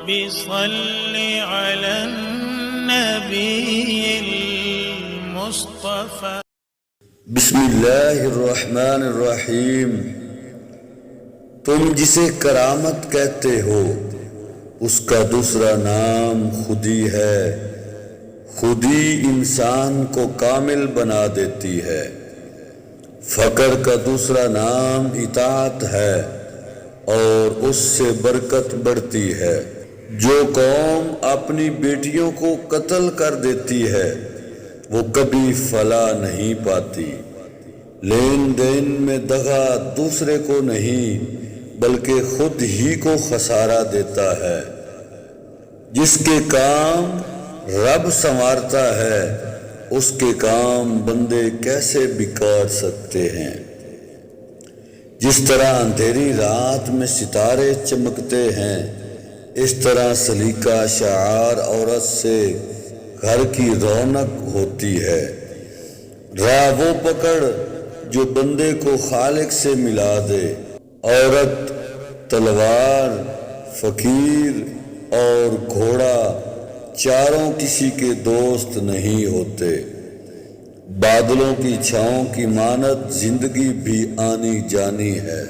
رب صل على النبي المصطفى. بسم اللہ الرحمن الرحیم. تم جسے کرامت کہتے ہو اس کا دوسرا نام خودی ہے. خودی انسان کو کامل بنا دیتی ہے. فقر کا دوسرا نام اطاعت ہے اور اس سے برکت بڑھتی ہے. جو قوم اپنی بیٹیوں کو قتل کر دیتی ہے وہ کبھی فلاح نہیں پاتی. لین دین میں دغا دوسرے کو نہیں بلکہ خود ہی کو خسارہ دیتا ہے. جس کے کام رب سنوارتا ہے اس کے کام بندے کیسے بگاڑ سکتے ہیں. جس طرح اندھیری رات میں ستارے چمکتے ہیں اس طرح سلیقہ شعار عورت سے گھر کی رونق ہوتی ہے. راہ وہ پکڑ جو بندے کو خالق سے ملا دے. عورت، تلوار، فقیر اور گھوڑا چاروں کسی کے دوست نہیں ہوتے. بادلوں کی چھاؤں کی مانند زندگی بھی آنی جانی ہے.